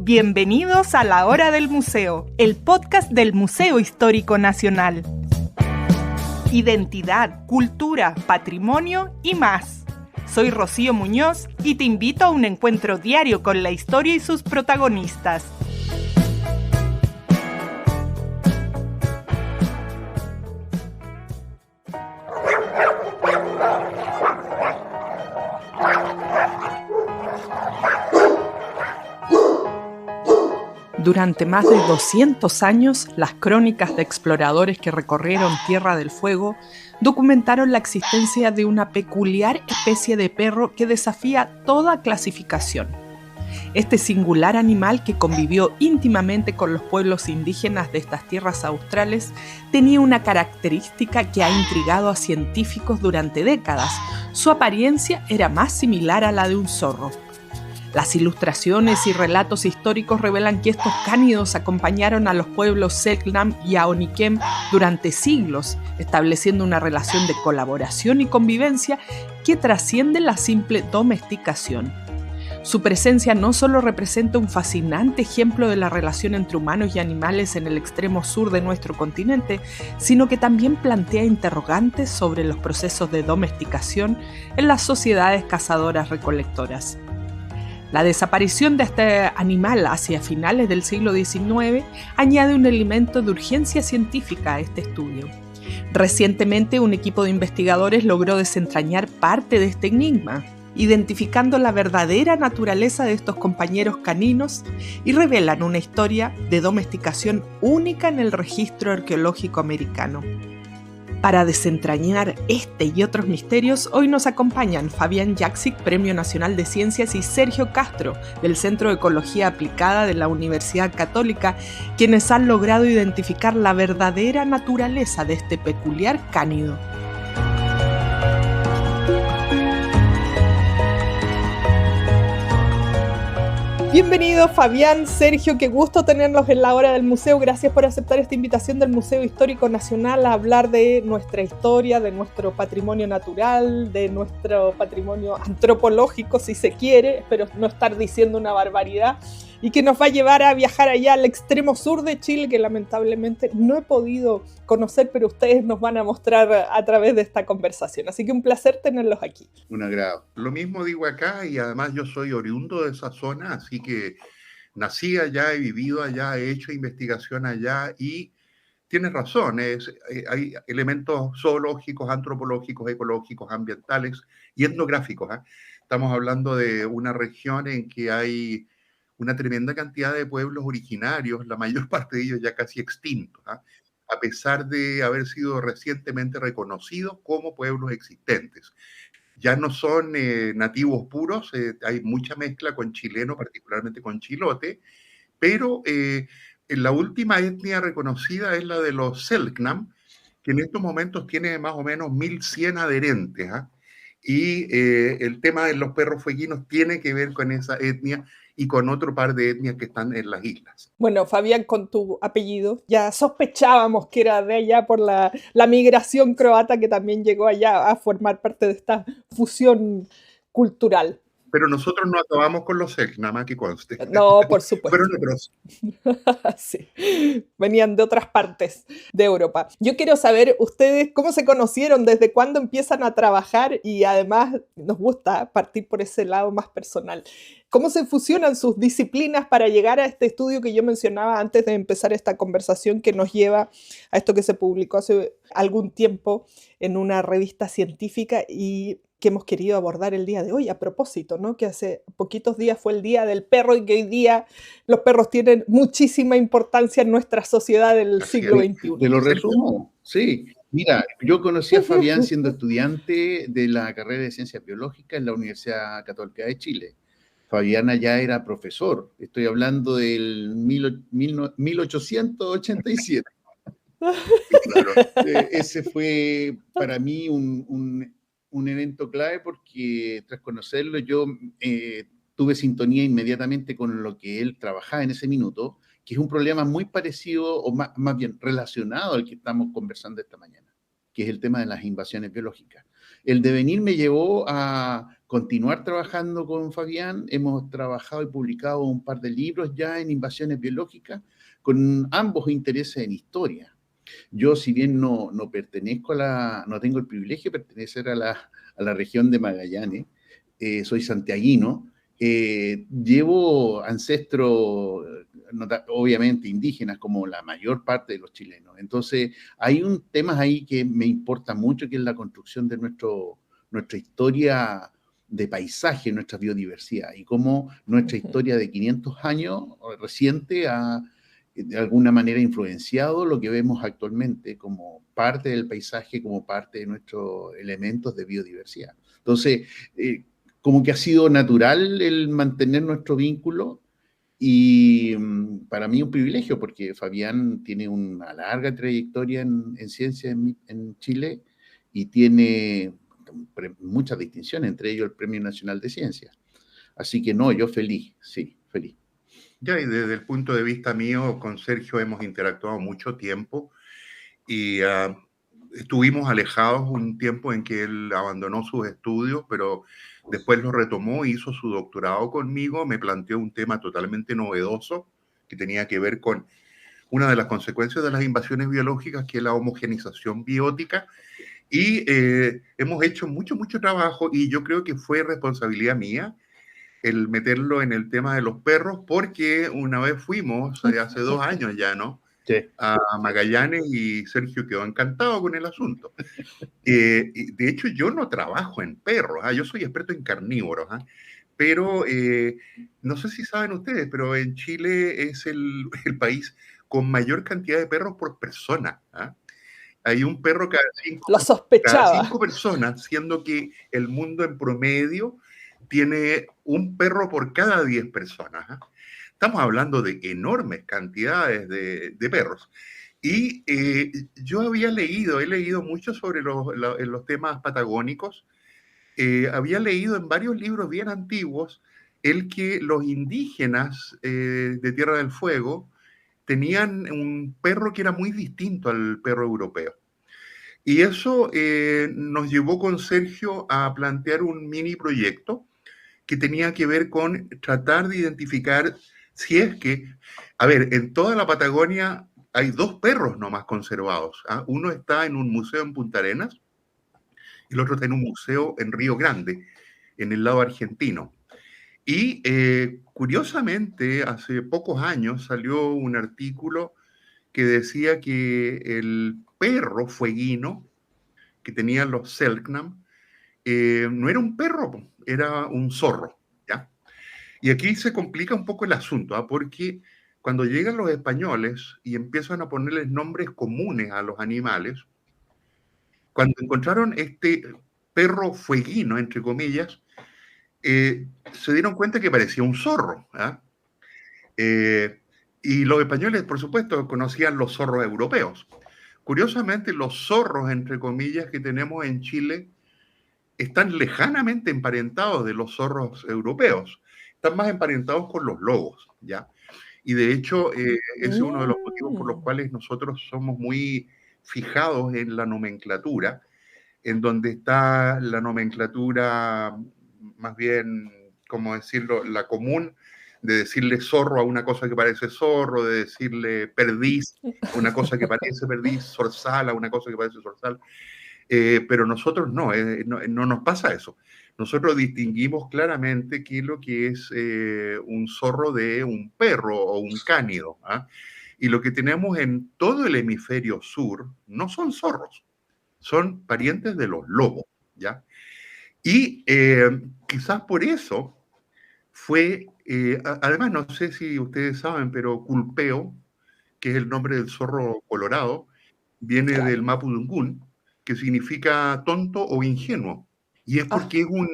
Bienvenidos a La Hora del Museo, el podcast del Museo Histórico Nacional. Identidad, cultura, patrimonio y más. Soy Rocío Muñoz y te invito a un encuentro diario con la historia y sus protagonistas. Durante más de 200 años, las crónicas de exploradores que recorrieron Tierra del Fuego documentaron la existencia de una peculiar especie de perro que desafía toda clasificación. Este singular animal, que convivió íntimamente con los pueblos indígenas de estas tierras australes, tenía una característica que ha intrigado a científicos durante décadas. Su apariencia era más similar a la de un zorro. Las ilustraciones y relatos históricos revelan que estos cánidos acompañaron a los pueblos Selknam y Aonikem durante siglos, estableciendo una relación de colaboración y convivencia que trasciende la simple domesticación. Su presencia no solo representa un fascinante ejemplo de la relación entre humanos y animales en el extremo sur de nuestro continente, sino que también plantea interrogantes sobre los procesos de domesticación en las sociedades cazadoras-recolectoras. La desaparición de este animal hacia finales del siglo XIX añade un elemento de urgencia científica a este estudio. Recientemente, un equipo de investigadores logró desentrañar parte de este enigma, identificando la verdadera naturaleza de estos compañeros caninos, y revelan una historia de domesticación única en el registro arqueológico americano. Para desentrañar este y otros misterios, hoy nos acompañan Fabián Jaksic, Premio Nacional de Ciencias, y Sergio Castro, del Centro de Ecología Aplicada de la Universidad Católica, quienes han logrado identificar la verdadera naturaleza de este peculiar cánido. Bienvenidos Fabián, Sergio, qué gusto tenerlos en La Hora del Museo. Gracias por aceptar esta invitación del Museo Histórico Nacional a hablar de nuestra historia, de nuestro patrimonio natural, de nuestro patrimonio antropológico, si se quiere. Espero no estar diciendo una barbaridad, y que nos va a llevar a viajar allá al extremo sur de Chile, que lamentablemente no he podido conocer, pero ustedes nos van a mostrar a través de esta conversación. Así que un placer tenerlos aquí. Un agrado. Lo mismo digo acá, y además yo soy oriundo de esa zona, así que nací allá, he vivido allá, he hecho investigación allá, y tienes razón, hay elementos zoológicos, antropológicos, ecológicos, ambientales y etnográficos. Estamos hablando de una región en que hay una tremenda cantidad de pueblos originarios, la mayor parte de ellos ya casi extintos, a pesar de haber sido recientemente reconocidos como pueblos existentes. Ya no son nativos puros, hay mucha mezcla con chileno, particularmente con chilote, pero la última etnia reconocida es la de los Selknam, que en estos momentos tiene más o menos 1.100 adherentes. Y el tema de los perros fueguinos tiene que ver con esa etnia y con otro par de etnias que están en las islas. Bueno, Fabián, con tu apellido, ya sospechábamos que era de allá por la migración croata que también llegó allá a formar parte de esta fusión cultural. Pero nosotros no acabamos con los Selknam, que conste. No, por supuesto. Fueron otros. Sí, venían de otras partes de Europa. Yo quiero saber, ustedes, ¿cómo se conocieron? ¿Desde cuándo empiezan a trabajar? Y además, nos gusta partir por ese lado más personal. ¿Cómo se fusionan sus disciplinas para llegar a este estudio que yo mencionaba antes de empezar esta conversación, que nos lleva a esto que se publicó hace algún tiempo en una revista científica y que hemos querido abordar el día de hoy, a propósito, ¿no? Que hace poquitos días fue el Día del Perro y que hoy día los perros tienen muchísima importancia en nuestra sociedad del siglo XXI. Te lo resumo, sí. Mira, yo conocí a Fabián siendo estudiante de la carrera de Ciencias Biológicas en la Universidad Católica de Chile. Fabián allá era profesor, estoy hablando del 1887. Claro, ese fue para mí un evento clave, porque tras conocerlo yo tuve sintonía inmediatamente con lo que él trabajaba en ese minuto, que es un problema muy parecido, o más bien relacionado al que estamos conversando esta mañana, que es el tema de las invasiones biológicas. el devenir me llevó a continuar trabajando con Fabián. Hemos trabajado y publicado un par de libros ya en invasiones biológicas, con ambos intereses en historia. Yo, si bien no pertenezco no tengo el privilegio de pertenecer a la región de Magallanes, soy santiaguino, llevo ancestros, obviamente indígenas, como la mayor parte de los chilenos. Entonces, hay un tema ahí que me importa mucho, que es la construcción de nuestra historia de paisaje, nuestra biodiversidad, y cómo nuestra historia de 500 años reciente ha de alguna manera influenciado lo que vemos actualmente como parte del paisaje, como parte de nuestros elementos de biodiversidad. Entonces, como que ha sido natural el mantener nuestro vínculo, y para mí un privilegio, porque Fabián tiene una larga trayectoria en ciencia en Chile, y tiene muchas distinciones, entre ellos el Premio Nacional de Ciencia. Así que no, yo feliz, sí, feliz. Ya, y desde el punto de vista mío, con Sergio hemos interactuado mucho tiempo y estuvimos alejados un tiempo en que él abandonó sus estudios, pero después lo retomó, hizo su doctorado conmigo, me planteó un tema totalmente novedoso que tenía que ver con una de las consecuencias de las invasiones biológicas, que es la homogenización biótica, y hemos hecho mucho trabajo, y yo creo que fue responsabilidad mía el meterlo en el tema de los perros, porque una vez fuimos, hace 2 años ya, ¿no? Sí. A Magallanes, y Sergio quedó encantado con el asunto. De hecho, yo no trabajo en perros, yo soy experto en carnívoros, pero no sé si saben ustedes, pero en Chile es el país con mayor cantidad de perros por persona. Hay un perro Lo cada sospechaba. 5 personas, siendo que el mundo en promedio tiene un perro por cada 10 personas. Estamos hablando de enormes cantidades de perros. Y yo he leído mucho sobre los temas patagónicos. Había leído en varios libros bien antiguos el que los indígenas de Tierra del Fuego tenían un perro que era muy distinto al perro europeo. Y eso nos llevó con Sergio a plantear un mini proyecto que tenía que ver con tratar de identificar si es que, a ver, en toda la Patagonia hay 2 perros nomás conservados. Uno está en un museo en Punta Arenas y el otro está en un museo en Río Grande, en el lado argentino. Y curiosamente, hace pocos años salió un artículo que decía que el perro fueguino que tenían los Selknam no era un perro, era un zorro, ¿ya? Y aquí se complica un poco el asunto, porque cuando llegan los españoles y empiezan a ponerles nombres comunes a los animales, cuando encontraron este perro fueguino, entre comillas, se dieron cuenta que parecía un zorro. Y los españoles, por supuesto, conocían los zorros europeos. Curiosamente, los zorros, entre comillas, que tenemos en Chile están lejanamente emparentados de los zorros europeos. Están más emparentados con los lobos, ¿ya? Y de hecho, ese es uno de los motivos por los cuales nosotros somos muy fijados en la nomenclatura, en donde está la nomenclatura, más bien, ¿cómo decirlo?, la común, de decirle zorro a una cosa que parece zorro, de decirle perdiz a una cosa que parece perdiz, zorzal a una cosa que parece zorzal. Pero nosotros no nos pasa eso. Nosotros distinguimos claramente qué es lo que es un zorro de un perro o un cánido. Y lo que tenemos en todo el hemisferio sur no son zorros, son parientes de los lobos, ¿ya? Y quizás por eso fue, además no sé si ustedes saben, pero culpeo, que es el nombre del zorro colorado, viene del mapudungún, que significa tonto o ingenuo. Y es porque es un...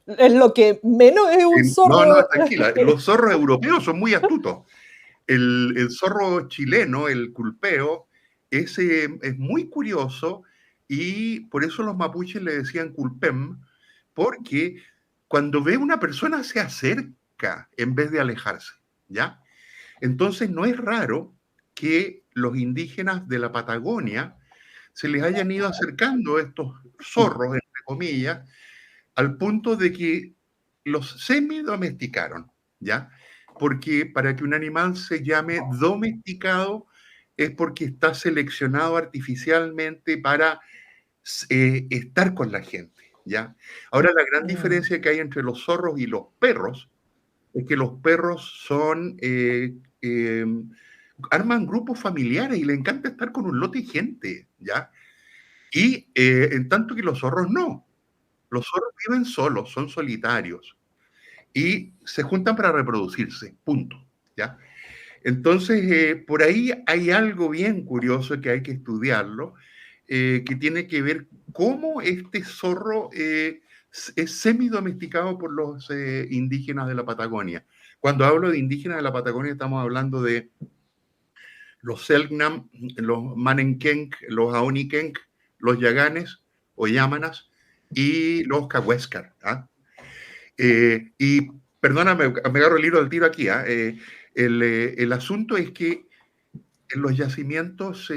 Es lo que menos es un zorro. No, tranquila, los zorros europeos son muy astutos. El zorro chileno, el culpeo, es muy curioso, y por eso los mapuches le decían culpem, porque cuando ve una persona se acerca en vez de alejarse, ¿ya? Entonces no es raro que los indígenas de la Patagonia se les hayan ido acercando estos zorros, entre comillas, al punto de que los semi-domesticaron, ¿ya? Porque para que un animal se llame domesticado es porque está seleccionado artificialmente para estar con la gente, ¿ya? Ahora, la gran diferencia que hay entre los zorros y los perros es que los perros son, arman grupos familiares y le encanta estar con un lote de gente, ¿ya? Y en tanto que los zorros no. Los zorros viven solos, son solitarios y se juntan para reproducirse, punto, ¿ya? Entonces, por ahí hay algo bien curioso que hay que estudiarlo, que tiene que ver cómo este zorro es semidomesticado por los indígenas de la Patagonia. Cuando hablo de indígenas de la Patagonia, estamos hablando de los Selknam, los Manenkenk, los Aonikenk, los Yaganes o Yámanas y los Cahuéscar. ¿Ah? Y perdóname, me agarro el hilo del tiro aquí. ¿Ah? El asunto es que en los yacimientos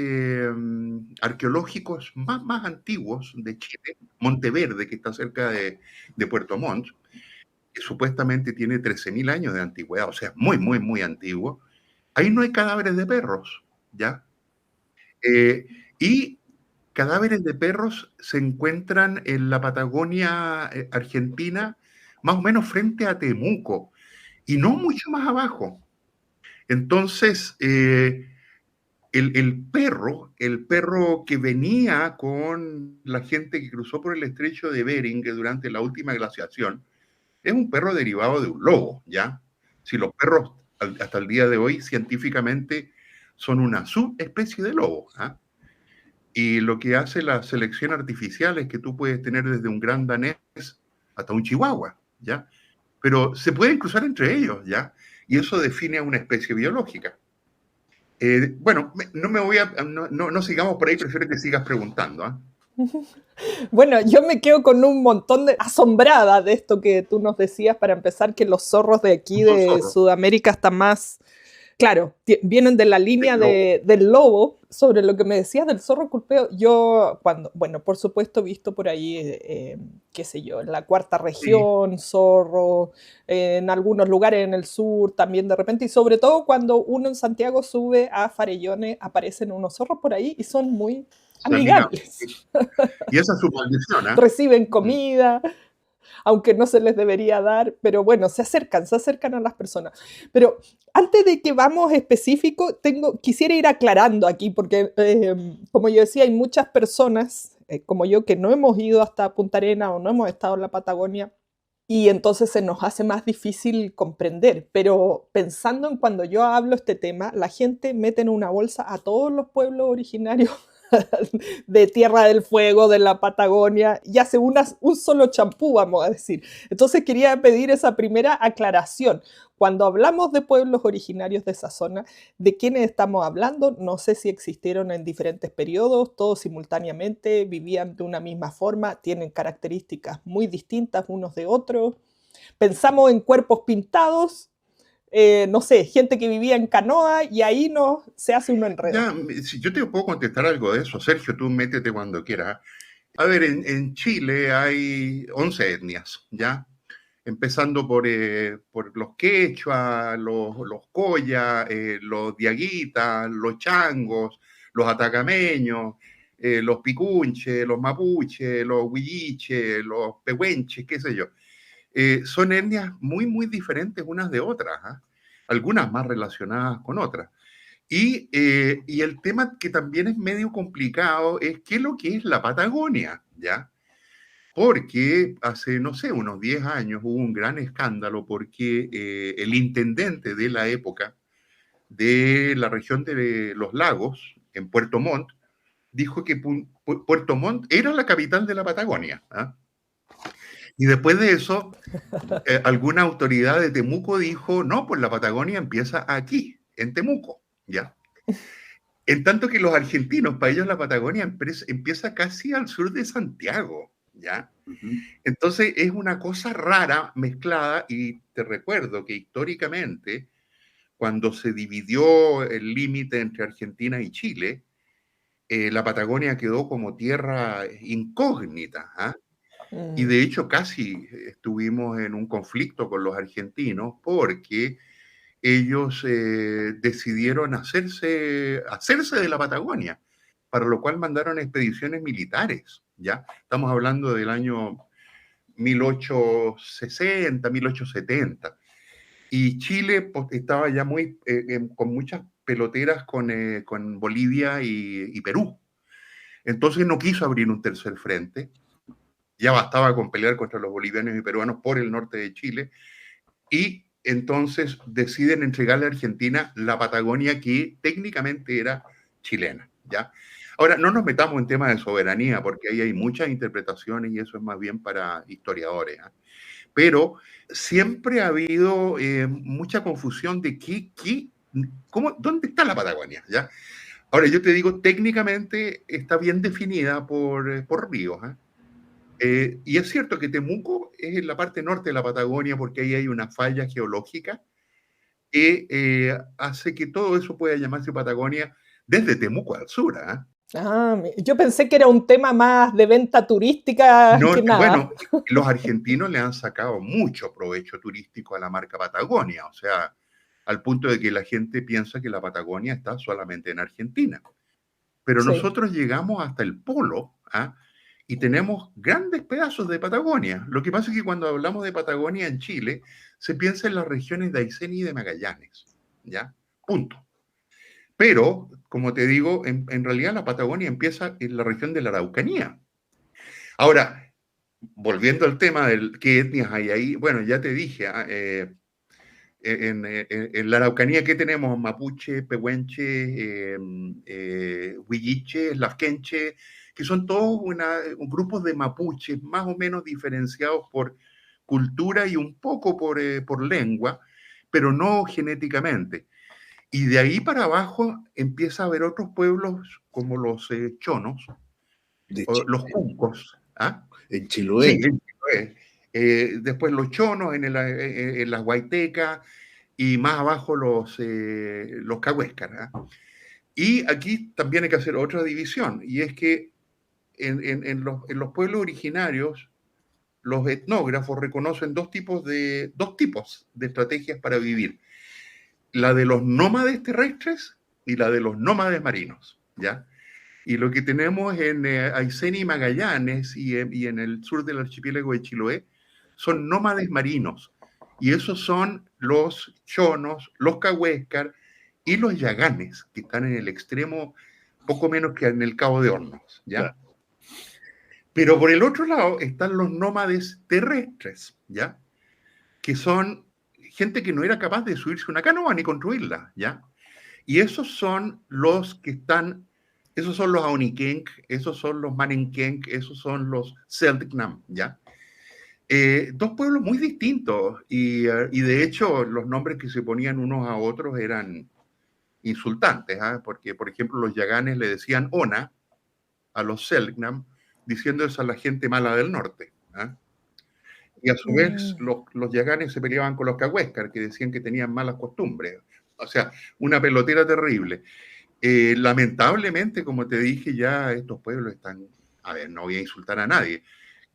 arqueológicos más antiguos de Chile, Monteverde, que está cerca de Puerto Montt, que supuestamente tiene 13.000 años de antigüedad, o sea, muy, muy, muy antiguo, ahí no hay cadáveres de perros, ¿ya? Y cadáveres de perros se encuentran en la Patagonia argentina, más o menos frente a Temuco, y no mucho más abajo. Entonces, el perro que venía con la gente que cruzó por el estrecho de Bering durante la última glaciación, es un perro derivado de un lobo, ¿ya? Si los perros hasta el día de hoy científicamente son una subespecie de lobo, ¿ah? Y lo que hace la selección artificial es que tú puedes tener desde un gran danés hasta un chihuahua, ¿ya? Pero se pueden cruzar entre ellos, ¿ya? Y eso define a una especie biológica. Bueno, no sigamos por ahí, prefiero que sigas preguntando. ¿Eh? Bueno, yo me quedo con un montón de asombrada de esto que tú nos decías para empezar, que los zorros de aquí de Sudamérica están más, claro, vienen de la línea del lobo. Sobre lo que me decías del zorro culpeo, yo bueno, por supuesto he visto por ahí, qué sé yo, en la cuarta región, sí, zorro, en algunos lugares en el sur también de repente, y sobre todo cuando uno en Santiago sube a Farellones, aparecen unos zorros por ahí y son muy amigables. Y esa es su maldición, ¿eh? Reciben comida, aunque no se les debería dar, pero bueno, se acercan a las personas. Pero antes de que vamos específico, quisiera ir aclarando aquí, porque como yo decía, hay muchas personas como yo que no hemos ido hasta Punta Arenas o no hemos estado en la Patagonia, y entonces se nos hace más difícil comprender. Pero pensando en cuando yo hablo este tema, la gente mete en una bolsa a todos los pueblos originarios de Tierra del Fuego, de la Patagonia, y hace un solo champú, vamos a decir. Entonces quería pedir esa primera aclaración. Cuando hablamos de pueblos originarios de esa zona, ¿de quiénes estamos hablando? No sé si existieron en diferentes periodos, todos simultáneamente, vivían de una misma forma, tienen características muy distintas unos de otros. Pensamos en cuerpos pintados, no sé, gente que vivía en canoa, y ahí no se hace uno enredo. Ya, si yo te puedo contestar algo de eso, Sergio, tú métete cuando quieras. A ver, en Chile hay 11 etnias, ¿ya? Empezando por los quechua, los coya, los diaguitas, los changos, los atacameños, los picunches, los mapuches, los huilliches, los pehuenches, qué sé yo. Son etnias muy, muy diferentes unas de otras, ¿eh? Algunas más relacionadas con otras. Y el tema que también es medio complicado es qué es lo que es la Patagonia, ¿ya? Porque hace, no sé, unos 10 años hubo un gran escándalo porque el intendente de la época de la región de los lagos, en Puerto Montt, dijo que Puerto Montt era la capital de la Patagonia. ¿Ah? Y después de eso, alguna autoridad de Temuco dijo, no, pues la Patagonia empieza aquí, en Temuco, ¿ya? En tanto que los argentinos, para ellos la Patagonia empieza casi al sur de Santiago, ¿ya? Entonces es una cosa rara mezclada, y te recuerdo que históricamente, cuando se dividió el límite entre Argentina y Chile, la Patagonia quedó como tierra incógnita, ¿eh? Y de hecho casi estuvimos en un conflicto con los argentinos porque ellos decidieron hacerse de la Patagonia, para lo cual mandaron expediciones militares, ¿ya? Estamos hablando del año 1860, 1870. Y Chile pues, estaba ya muy, con muchas peloteras con Bolivia y Perú. Entonces no quiso abrir un tercer frente. Ya bastaba con pelear contra los bolivianos y peruanos por el norte de Chile. Y entonces deciden entregarle a Argentina la Patagonia, que técnicamente era chilena, ¿ya? Ahora, no nos metamos en temas de soberanía, porque ahí hay muchas interpretaciones y eso es más bien para historiadores, ¿eh? Pero siempre ha habido mucha confusión de dónde está la Patagonia, ¿ya? Ahora, yo te digo, técnicamente está bien definida por ríos, ¿eh? Y es cierto que Temuco es en la parte norte de la Patagonia porque ahí hay una falla geológica que hace que todo eso pueda llamarse Patagonia desde Temuco al sur, ¿eh? Yo pensé que era un tema más de venta turística No, que nada. bueno, los argentinos le han sacado mucho provecho turístico a la marca Patagonia, o sea, al punto de que la gente piensa que la Patagonia está solamente en Argentina. Pero Sí. nosotros llegamos hasta el polo, ¿ah? Y tenemos grandes pedazos de Patagonia. Lo que pasa es que cuando hablamos de Patagonia en Chile, se piensa en las regiones de Aysén y de Magallanes, ¿ya? Punto. Pero, como te digo, en realidad la Patagonia empieza en la región de la Araucanía. Ahora, volviendo al tema de qué etnias hay ahí, bueno, ya te dije, en la Araucanía, ¿qué tenemos? Mapuche, pehuenche, huilliche, lafkenche, que son todos grupos de mapuches más o menos diferenciados por cultura y un poco por lengua, pero no genéticamente. Y de ahí para abajo empieza a haber otros pueblos como los chonos, los cuncos, ¿ah? En Chiloé. Sí, en Chiloé. Después los chonos en las huaytecas y más abajo los cahuéscar, ¿ah? Y aquí también hay que hacer otra división, y es que en los pueblos originarios los etnógrafos reconocen dos tipos de estrategias para vivir: la de los nómades terrestres y la de los nómades marinos, ¿ya? Y lo que tenemos en Aysén y Magallanes y en el sur del archipiélago de Chiloé son nómades marinos. Y esos son los chonos, los cahuéscar y los yaganes, que están en el extremo, poco menos que en el Cabo de Hornos, ¿ya? Claro. Pero por el otro lado están los nómades terrestres, ¿ya? Que son gente que no era capaz de subirse una canoa ni construirla, ¿ya? Y esos son los que están, esos son los Aunikenk, esos son los Manenkenk, esos son los Selknam, ¿ya? Dos pueblos muy distintos y de hecho los nombres que se ponían unos a otros eran insultantes, ¿eh? Porque, por ejemplo, los yaganes le decían Ona a los Selknam, diciendo eso a la gente mala del norte, ¿eh? Y a su vez los yaganes se peleaban con los cahuéscar, que decían que tenían malas costumbres. O sea, una pelotera terrible. Lamentablemente, como te dije, ya estos pueblos están, a ver, no voy a insultar a nadie,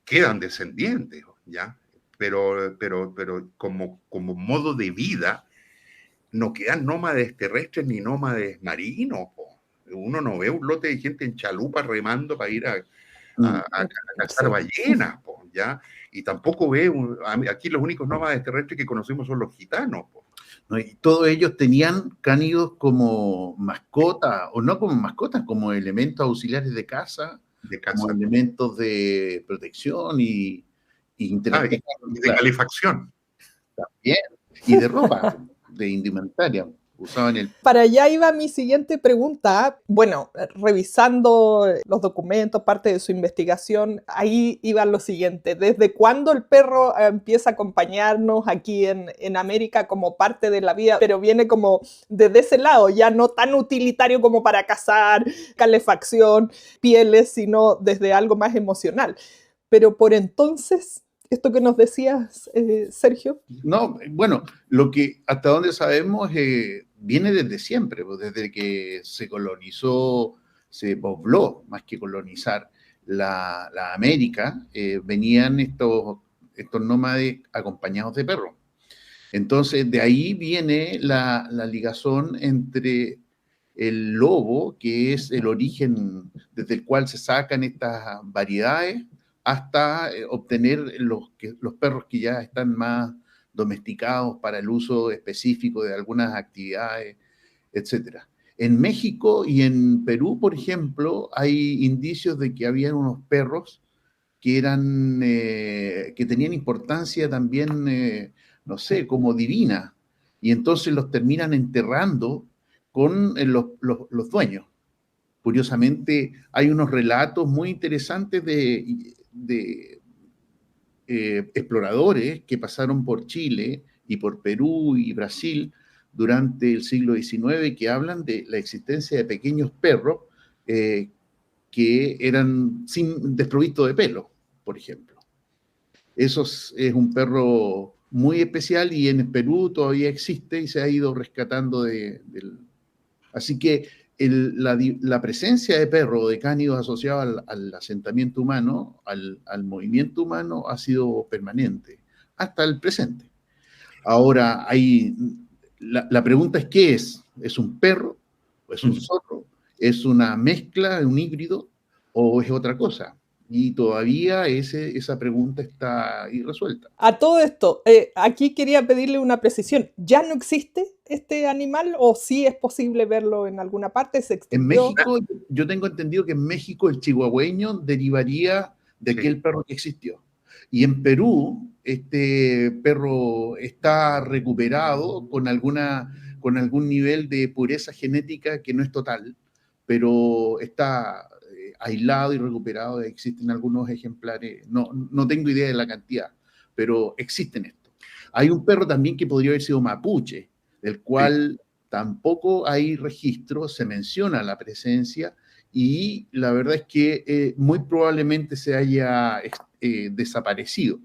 quedan descendientes, ¿ya? Pero como modo de vida, no quedan nómades terrestres ni nómades marinos, po. Uno no ve un lote de gente en chalupa remando para ir a cazar ballenas, po, ¿ya? Y tampoco ve, aquí los únicos nómades terrestres que conocemos son los gitanos, po. ¿No? Y todos ellos tenían cánidos como mascotas, o no como mascotas, como elementos auxiliares de casa, como elementos de protección y interacción. Y de calefacción. También, y de ropa, de indumentaria. Para allá iba mi siguiente pregunta. Bueno, revisando los documentos, parte de su investigación, ahí iba lo siguiente. ¿Desde cuándo el perro empieza a acompañarnos aquí en América como parte de la vida? Pero viene como desde ese lado, ya no tan utilitario como para cazar, calefacción, pieles, sino desde algo más emocional. Pero por entonces, esto que nos decías, Sergio. No, bueno, lo que hasta donde sabemos viene desde siempre, pues desde que se colonizó, se pobló, más que colonizar, la América, venían estos nómades acompañados de perros. Entonces, de ahí viene la ligazón entre el lobo, que es el origen desde el cual se sacan estas variedades, hasta obtener los perros que ya están más domesticados para el uso específico de algunas actividades, etc. En México y en Perú, por ejemplo, hay indicios de que habían unos perros que que tenían importancia también, no sé, como divina, y entonces los terminan enterrando con los dueños. Curiosamente, hay unos relatos muy interesantes de exploradores que pasaron por Chile y por Perú y Brasil durante el siglo XIX, que hablan de la existencia de pequeños perros que eran desprovistos de pelo, por ejemplo. Eso es un perro muy especial y en Perú todavía existe y se ha ido rescatando Así que la presencia de perros o de cánidos asociados al asentamiento humano, al movimiento humano, ha sido permanente hasta el presente. Ahora, la pregunta es: ¿qué es? ¿Es un perro? ¿O es un zorro? ¿Es una mezcla, un híbrido? ¿O es otra cosa? Y todavía esa pregunta está irresuelta. A todo esto, aquí quería pedirle una precisión. ¿Ya no existe este animal o sí es posible verlo en alguna parte? ¿Se En extinguió? México, yo tengo entendido que en México el chihuahueño derivaría de aquel perro que existió. Y en Perú, este perro está recuperado con algún nivel de pureza genética que no es total, pero está aislado y recuperado. Existen algunos ejemplares, no tengo idea de la cantidad, pero existen estos. Hay un perro también que podría haber sido mapuche, del cual tampoco hay registro, se menciona la presencia y la verdad es que muy probablemente se haya desaparecido.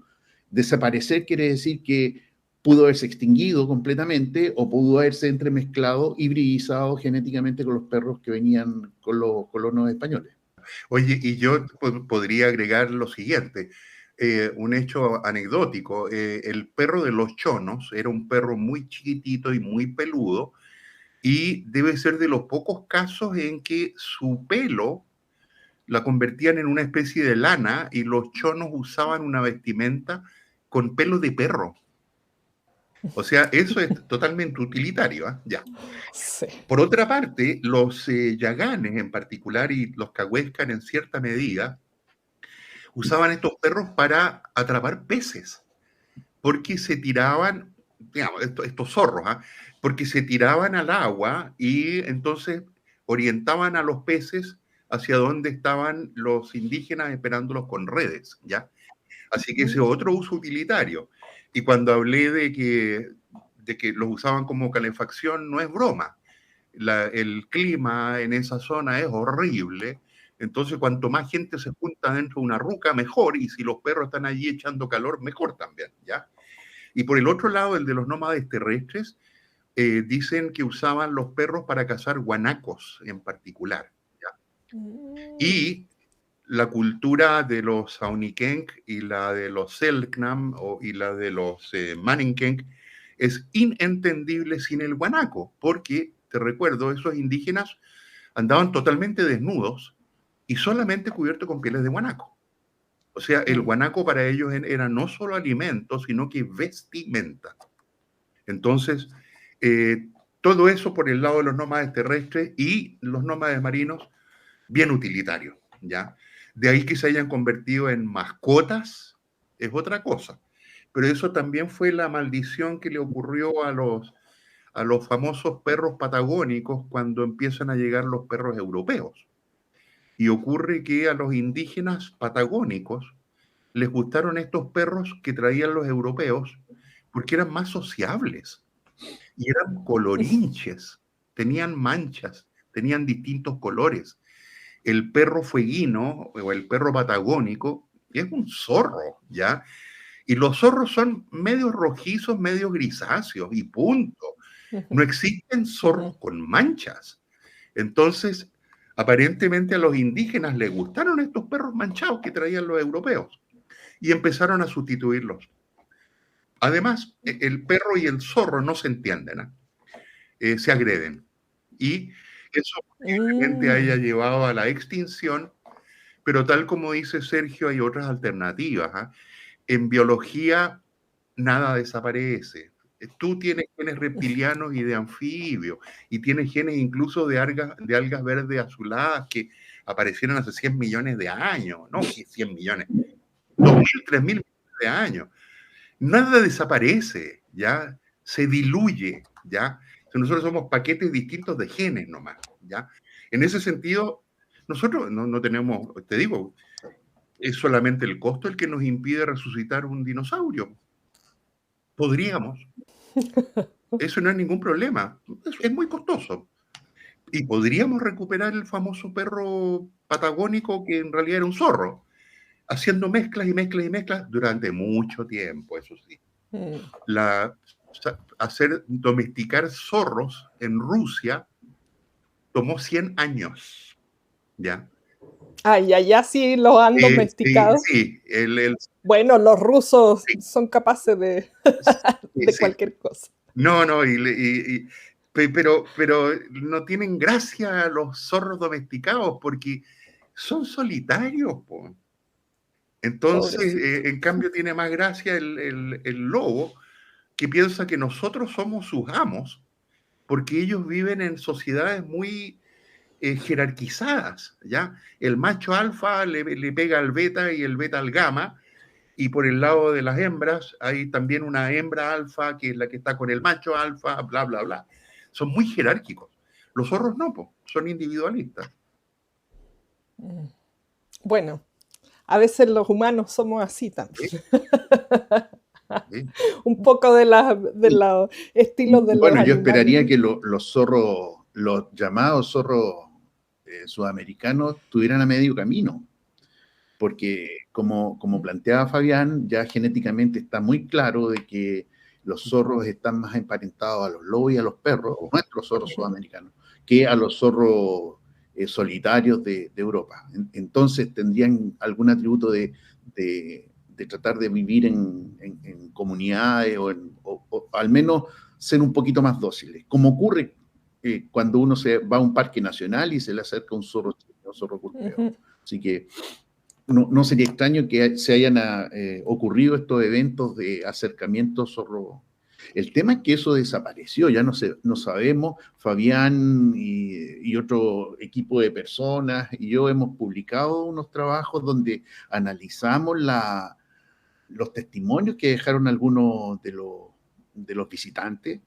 Desaparecer quiere decir que pudo haberse extinguido completamente o pudo haberse entremezclado, hibridizado genéticamente con los perros que venían con los colonos españoles. Oye, y yo podría agregar lo siguiente, un hecho anecdótico. El perro de los chonos era un perro muy chiquitito y muy peludo, y debe ser de los pocos casos en que su pelo la convertían en una especie de lana y los chonos usaban una vestimenta con pelo de perro. O sea, eso es totalmente utilitario, ¿eh? Ya. Sí. Por otra parte, los yaganes en particular y los cahuéscar en cierta medida usaban estos perros para atrapar peces, porque se tiraban, digamos, estos zorros, ¿eh? Porque se tiraban al agua y entonces orientaban a los peces hacia donde estaban los indígenas esperándolos con redes, ¿ya? Así que ese es otro uso utilitario. Y cuando hablé de que los usaban como calefacción, no es broma. El clima en esa zona es horrible, entonces cuanto más gente se junta dentro de una ruca, mejor, y si los perros están allí echando calor, mejor también, ¿ya? Y por el otro lado, el de los nómades terrestres, dicen que usaban los perros para cazar guanacos en particular, ¿ya? Y la cultura de los Saunikenk y la de los Selknam y la de los Manikenk es inentendible sin el guanaco, porque, te recuerdo, esos indígenas andaban totalmente desnudos y solamente cubiertos con pieles de guanaco. O sea, el guanaco para ellos era no solo alimento, sino que vestimenta. Entonces, todo eso por el lado de los nómades terrestres y los nómades marinos, bien utilitarios, ¿ya? De ahí que se hayan convertido en mascotas, es otra cosa. Pero eso también fue la maldición que le ocurrió a los famosos perros patagónicos cuando empiezan a llegar los perros europeos. Y ocurre que a los indígenas patagónicos les gustaron estos perros que traían los europeos porque eran más sociables y eran colorinches, tenían manchas, tenían distintos colores. El perro fueguino o el perro patagónico es un zorro, ¿ya? Y los zorros son medio rojizos, medio grisáceos y punto. No existen zorros con manchas. Entonces, Aparentemente a los indígenas les gustaron estos perros manchados que traían los europeos y empezaron a sustituirlos. Además, el perro y el zorro no se entienden, se agreden. Y eso posiblemente haya llevado a la extinción, pero tal como dice Sergio, hay otras alternativas. En biología, nada desaparece. Tú tienes genes reptilianos y de anfibios, y tienes genes incluso de algas verdes azuladas que aparecieron hace 100 millones de años, no 100 millones, 2.000, 3.000 millones de años. Nada desaparece, ¿ya? Se diluye, ¿ya? Nosotros somos paquetes distintos de genes nomás, ¿ya? En ese sentido, nosotros no tenemos, te digo, es solamente el costo el que nos impide resucitar un dinosaurio. Podríamos. Eso no es ningún problema. Es muy costoso. Y podríamos recuperar el famoso perro patagónico que en realidad era un zorro, haciendo mezclas y mezclas y mezclas durante mucho tiempo, eso sí. Domesticar zorros en Rusia tomó 100 años, ¿ya? Ya sí los han domesticado. Sí. Bueno, los rusos son capaces de cualquier cosa. No, pero no tienen gracia los zorros domesticados porque son solitarios, po. Entonces, en cambio, tiene más gracia el lobo, que piensa que nosotros somos sus amos, porque ellos viven en sociedades muy jerarquizadas, ¿ya? El macho alfa le pega al beta y el beta al gamma, y por el lado de las hembras hay también una hembra alfa que es la que está con el macho alfa, bla, bla, bla. Son muy jerárquicos. Los zorros no, son individualistas. Bueno, a veces los humanos somos así también. ¿Sí? Un poco de los estilos de los animales. Yo esperaría que los zorros, los llamados zorros sudamericanos, estuvieran a medio camino. Porque, como planteaba Fabián, ya genéticamente está muy claro de que los zorros están más emparentados a los lobos y a los perros, nuestros zorros sudamericanos, que a los zorros solitarios de Europa. Entonces tendrían algún atributo de tratar de vivir en comunidades o al menos ser un poquito más dóciles, como ocurre cuando uno se va a un parque nacional y se le acerca un zorro culpeo. Así que no sería extraño que se hayan ocurrido estos eventos de acercamiento zorro. El tema es que eso desapareció, ya no sabemos. Fabián y otro equipo de personas y yo hemos publicado unos trabajos donde analizamos los testimonios que dejaron algunos de los visitantes.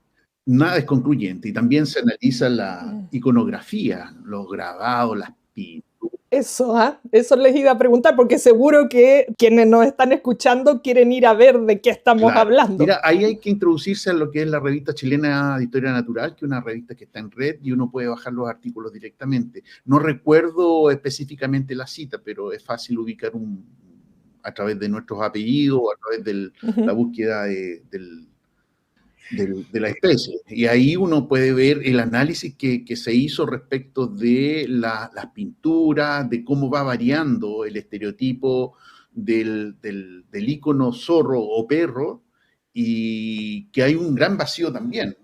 Nada es concluyente, y también se analiza la iconografía, los grabados, las pinturas. Eso les iba a preguntar, porque seguro que quienes nos están escuchando quieren ir a ver de qué estamos hablando. Mira, ahí hay que introducirse a lo que es la revista chilena de Historia Natural, que es una revista que está en red y uno puede bajar los artículos directamente. No recuerdo específicamente la cita, pero es fácil ubicar a través de nuestros apellidos o a través de la búsqueda de la especie. Y ahí uno puede ver el análisis que se hizo respecto de las pinturas, de cómo va variando el estereotipo del ícono zorro o perro, y que hay un gran vacío también,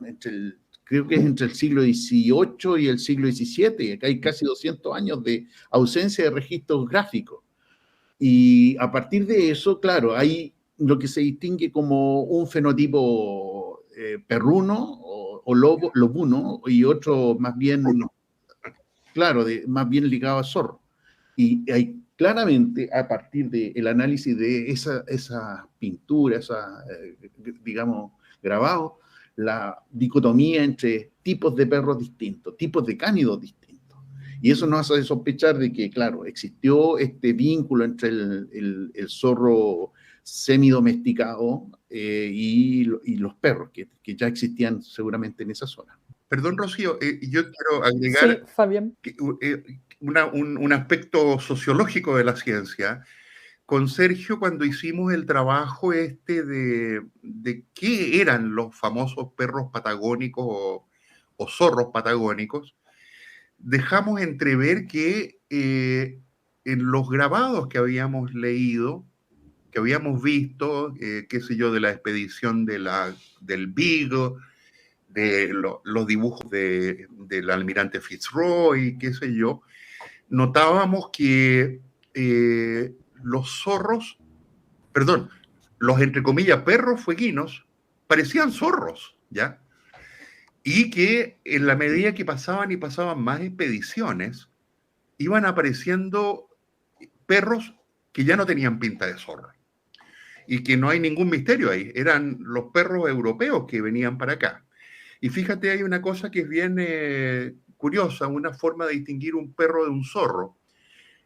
creo que es entre el siglo XVIII y el siglo XVII, que hay casi 200 años de ausencia de registros gráficos. Y a partir de eso, claro, hay lo que se distingue como un fenotipo perruno o lobuno, y otro más bien, claro, más bien ligado a zorro. Y hay claramente, a partir del análisis de esa pintura, digamos, grabado, la dicotomía entre tipos de perros distintos, tipos de cánidos distintos. Y eso nos hace sospechar de que, claro, existió este vínculo entre el zorro semidomesticado y los perros, que ya existían seguramente en esa zona. Perdón, Rocío, yo quiero agregar un aspecto sociológico de la ciencia. Con Sergio, cuando hicimos el trabajo de qué eran los famosos perros patagónicos o zorros patagónicos, dejamos entrever que en los grabados que habíamos leído, que habíamos visto, qué sé yo, de la expedición del Beagle, de los dibujos del almirante Fitzroy, qué sé yo, notábamos que los zorros, perdón, los entre comillas perros fueguinos parecían zorros, ¿ya? Y que en la medida que pasaban y pasaban más expediciones, iban apareciendo perros que ya no tenían pinta de zorro. Y que no hay ningún misterio ahí, eran los perros europeos que venían para acá. Y fíjate, hay una cosa que es bien curiosa, una forma de distinguir un perro de un zorro.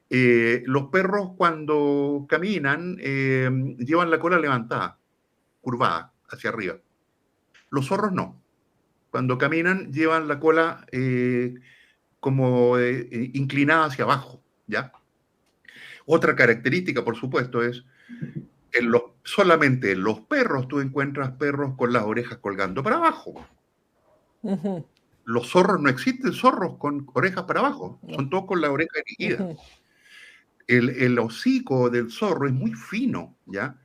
Los perros cuando caminan llevan la cola levantada, curvada hacia arriba. Los zorros no. Cuando caminan llevan la cola como inclinada hacia abajo, ¿ya? Otra característica, por supuesto, es solamente en los perros tú encuentras perros con las orejas colgando para abajo. Ujú. Los zorros, no existen zorros con orejas para abajo, son todos con la oreja erguida. Ujú. El hocico del zorro es muy fino, ¿ya?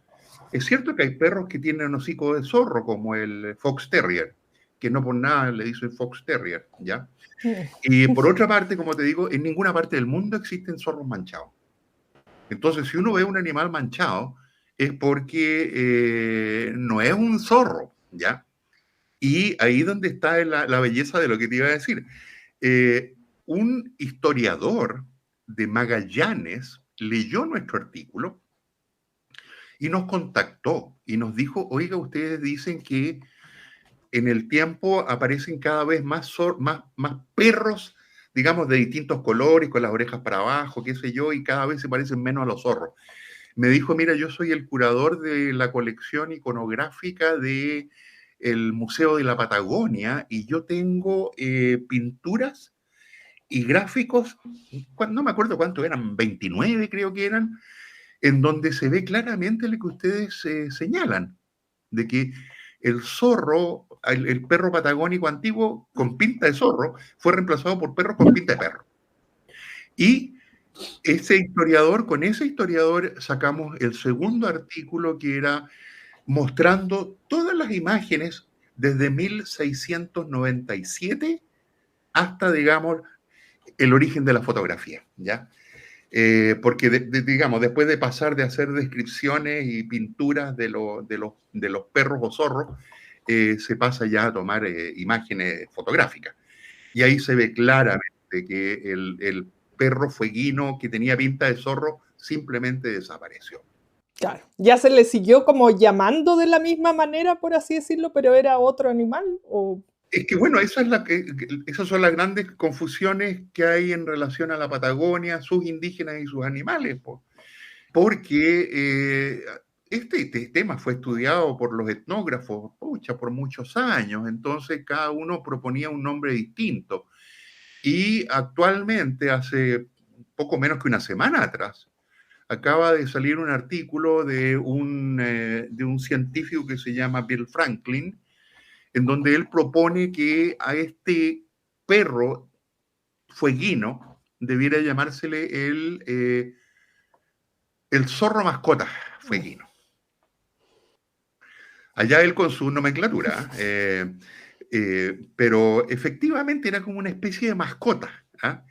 Es cierto que hay perros que tienen un hocico de zorro, como el Fox Terrier, que no por nada le dicen Fox Terrier, ¿ya? Y por otra parte, como te digo, en ninguna parte del mundo existen zorros manchados. Entonces, si uno ve un animal manchado, es porque no es un zorro, ¿ya? Y ahí donde está la belleza de lo que te iba a decir. Un historiador de Magallanes leyó nuestro artículo y nos contactó y nos dijo, oiga, ustedes dicen que en el tiempo aparecen cada vez más perros, digamos, de distintos colores, con las orejas para abajo, qué sé yo, y cada vez se parecen menos a los zorros. Me dijo, mira, yo soy el curador de la colección iconográfica del Museo de la Patagonia y yo tengo pinturas y gráficos, no me acuerdo cuántos eran, 29 creo que eran, en donde se ve claramente lo que ustedes señalan, de que el zorro, el perro patagónico antiguo con pinta de zorro, fue reemplazado por perros con pinta de perro. Y con ese historiador sacamos el segundo artículo, que era mostrando todas las imágenes desde 1697 hasta, digamos, el origen de la fotografía, ¿ya? Porque, digamos, después de pasar de hacer descripciones y pinturas de los perros o zorros, se pasa ya a tomar imágenes fotográficas. Y ahí se ve claramente que el perro fueguino que tenía pinta de zorro simplemente desapareció. Claro, ya se le siguió como llamando de la misma manera, por así decirlo, pero era otro animal. ¿O? Es que bueno, esas son las grandes confusiones que hay en relación a la Patagonia, sus indígenas y sus animales, porque este tema fue estudiado por los etnógrafos, por muchos años, entonces cada uno proponía un nombre distinto. Y actualmente, hace poco menos que una semana atrás, acaba de salir un artículo de un científico que se llama Bill Franklin, en donde él propone que a este perro fueguino debiera llamársele el zorro mascota fueguino. Allá él con su nomenclatura, pero efectivamente era como una especie de mascota, ¿ah?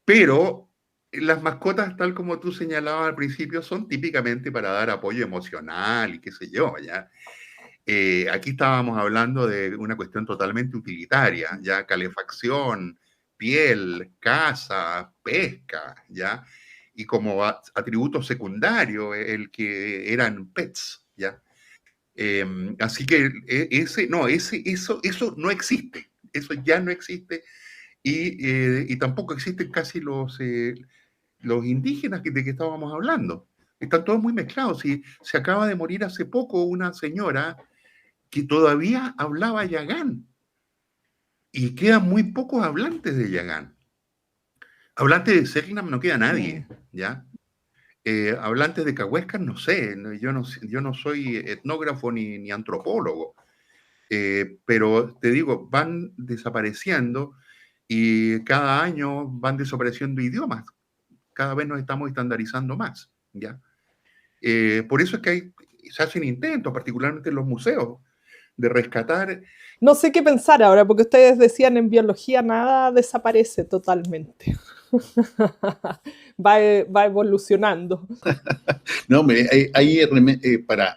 Pero las mascotas, tal como tú señalabas al principio, son típicamente para dar apoyo emocional y qué sé yo, ¿ya? Aquí estábamos hablando de una cuestión totalmente utilitaria, ya calefacción, piel, caza, pesca, ¿ya? Y como atributo secundario, el que eran pets, ¿ya? Así que eso no existe, eso ya no existe y tampoco existen casi los indígenas de que estábamos hablando. Están todos muy mezclados. Y se acaba de morir hace poco una señora que todavía hablaba yagán y quedan muy pocos hablantes de yagán. Hablantes de Selknam no queda nadie, ¿ya? Hablantes de Cahuéscar, no sé, yo no soy etnógrafo ni antropólogo, pero te digo, van desapareciendo y cada año van desapareciendo idiomas, cada vez nos estamos estandarizando más, ¿ya? Por eso es que se hacen intentos, particularmente en los museos, de rescatar. No sé qué pensar ahora, porque ustedes decían en biología nada desaparece totalmente. Va evolucionando. No, hombre,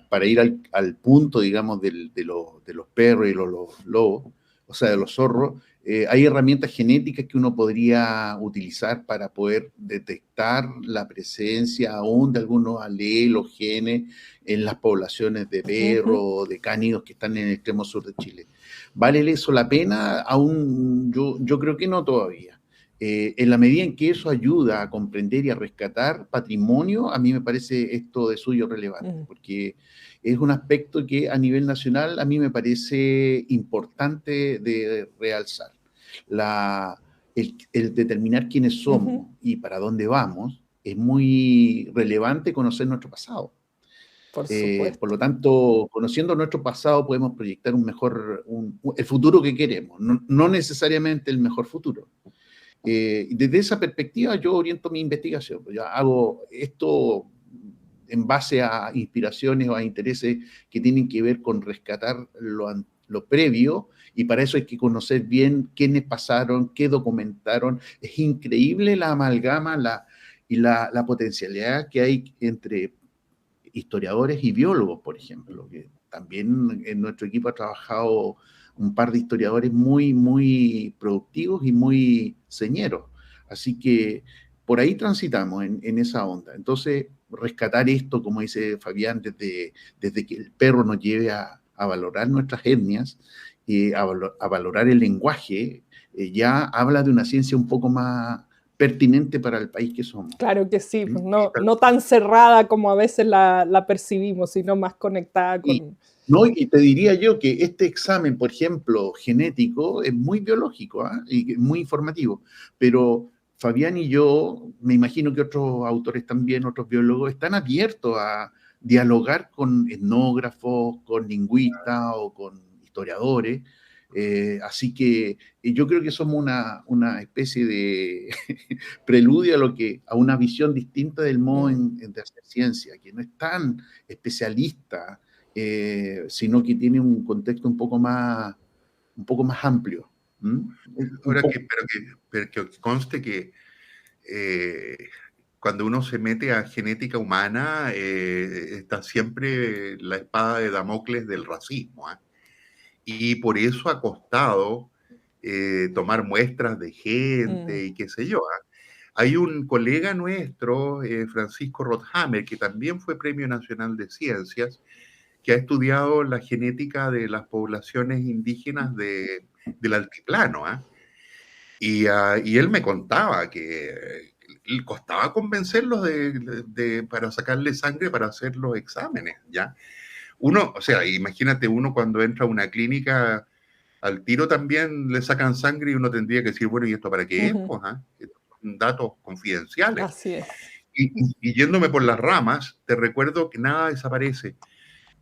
para ir al punto, digamos, de los perros y los lobos, o sea, de los zorros, hay herramientas genéticas que uno podría utilizar para poder detectar la presencia aún de algunos alelos, genes en las poblaciones de perros o de cánidos que están en el extremo sur de Chile. ¿Vale eso la pena? Aún yo creo que no todavía. En la medida en que eso ayuda a comprender y a rescatar patrimonio, a mí me parece esto de suyo relevante, porque es un aspecto que a nivel nacional a mí me parece importante de realzar. El determinar quiénes somos y para dónde vamos es muy relevante conocer nuestro pasado. Por supuesto. Por lo tanto, conociendo nuestro pasado podemos proyectar el futuro que queremos, no necesariamente el mejor futuro. Desde esa perspectiva yo oriento mi investigación. Yo hago esto en base a inspiraciones o a intereses que tienen que ver con rescatar lo previo, y para eso hay que conocer bien quiénes pasaron, qué documentaron. Es increíble la amalgama y la potencialidad que hay entre historiadores y biólogos, por ejemplo, que también en nuestro equipo ha trabajado un par de historiadores muy, muy productivos y muy señeros. Así que por ahí transitamos en esa onda. Entonces, rescatar esto, como dice Fabián, desde que el perro nos lleve a valorar nuestras etnias, a valorar el lenguaje, ya habla de una ciencia un poco más pertinente para el país que somos. Claro que sí, pues no tan cerrada como a veces la percibimos, sino más conectada con... No, y te diría yo que este examen, por ejemplo, genético, es muy biológico, ¿eh? Y muy informativo, pero Fabián y yo, me imagino que otros autores también, otros biólogos, están abiertos a dialogar con etnógrafos, con lingüistas o con historiadores. Así que yo creo que somos una especie de preludio a una visión distinta del modo de hacer ciencia, que no es tan especialista, sino que tiene un contexto un poco más amplio. Ahora pero que conste que cuando uno se mete a genética humana, está siempre la espada de Damocles del racismo, ¿eh? Y por eso ha costado tomar muestras de gente y qué sé yo, ¿eh? Hay un colega nuestro, Francisco Rothammer, que también fue Premio Nacional de Ciencias, que ha estudiado la genética de las poblaciones indígenas del altiplano, ¿eh? Y él me contaba que le costaba convencerlos para sacarle sangre para hacer los exámenes, ¿ya? Uno, o sea, imagínate uno cuando entra a una clínica, al tiro también le sacan sangre y uno tendría que decir, bueno, ¿y esto para qué es? Pues, ¿ah? Estos son datos confidenciales. Así es. Y yéndome por las ramas, te recuerdo que nada desaparece.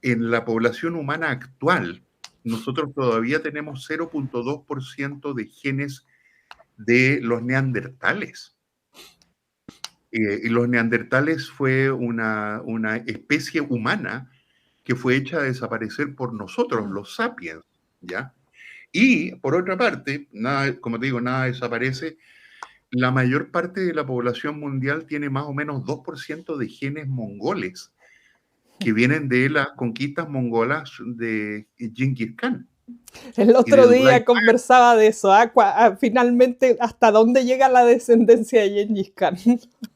En la población humana actual, nosotros todavía tenemos 0.2% de genes de los neandertales. Y los neandertales fue una especie humana que fue hecha desaparecer por nosotros, los sapiens, ¿ya? Y, por otra parte, nada, como te digo, nada desaparece. La mayor parte de la población mundial tiene más o menos 2% de genes mongoles, que vienen de las conquistas mongolas de Genghis Khan. El otro día conversaba de eso, finalmente, ¿hasta dónde llega la descendencia de Genghis Khan?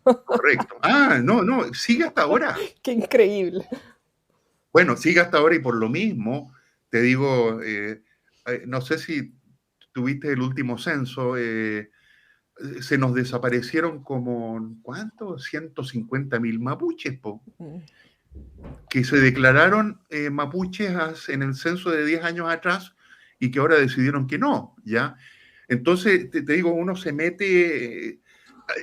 Correcto. No, sigue hasta ahora. Qué increíble. Bueno, sigue hasta ahora y por lo mismo, te digo, no sé si tuviste el último censo, se nos desaparecieron como, ¿cuánto? 150.000 mapuches, que se declararon mapuches en el censo de 10 años atrás y que ahora decidieron que no, ¿ya? Entonces, te digo, uno se mete...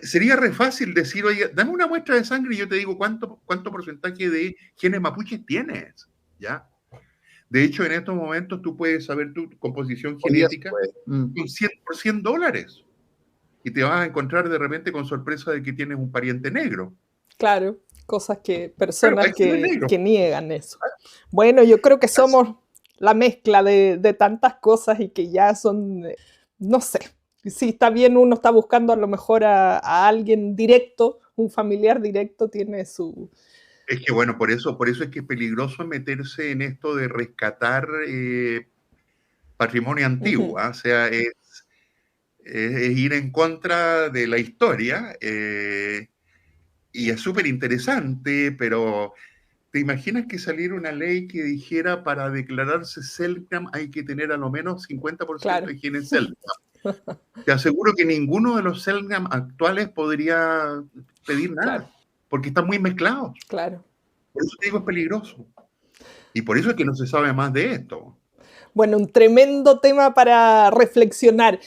sería re fácil decir, oye, dame una muestra de sangre y yo te digo cuánto porcentaje de genes mapuches tienes, ¿ya? De hecho, en estos momentos tú puedes saber tu composición genética con $100 y te vas a encontrar de repente con sorpresa de que tienes un pariente negro. Claro, cosas que personas Pero que niegan eso. Bueno, yo creo que somos la mezcla de tantas cosas y que ya son, no sé, si está bien, uno está buscando a lo mejor a alguien directo, un familiar directo tiene su... Es que bueno, por eso es que es peligroso meterse en esto de rescatar patrimonio antiguo, Uh-huh. O sea, es ir en contra de la historia y es súper interesante, pero ¿te imaginas que saliera una ley que dijera para declararse Selknam hay que tener a lo menos 50% de genes Selknam? Te aseguro que ninguno de los Selknam actuales podría pedir nada, porque están muy mezclados. Claro. Por eso te digo, es peligroso. Y por eso es que no se sabe más de esto. Bueno, un tremendo tema para reflexionar.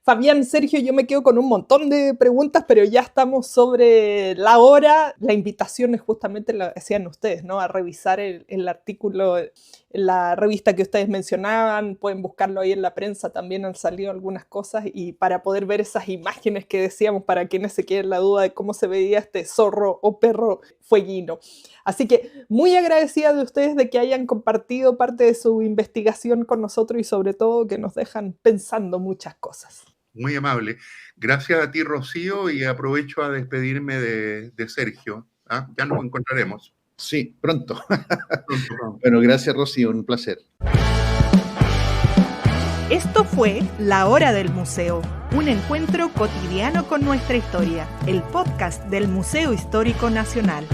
Fabián, Sergio, yo me quedo con un montón de preguntas, pero ya estamos sobre la hora. La invitación es justamente la que hacían ustedes, ¿no? A revisar el artículo en la revista que ustedes mencionaban. Pueden buscarlo ahí en la prensa, también han salido algunas cosas. Y para poder ver esas imágenes que decíamos, para quienes se queden la duda de cómo se veía este zorro o perro fueguino. Así que muy agradecida de ustedes de que hayan compartido parte de su investigación con nosotros y sobre todo que nos dejan pensando muchas cosas. Muy amable. Gracias a ti, Rocío, y aprovecho a despedirme de Sergio. Ya nos encontraremos. Sí, pronto. Bueno, gracias, Rocío, un placer. Esto fue La Hora del Museo, un encuentro cotidiano con nuestra historia, el podcast del Museo Histórico Nacional.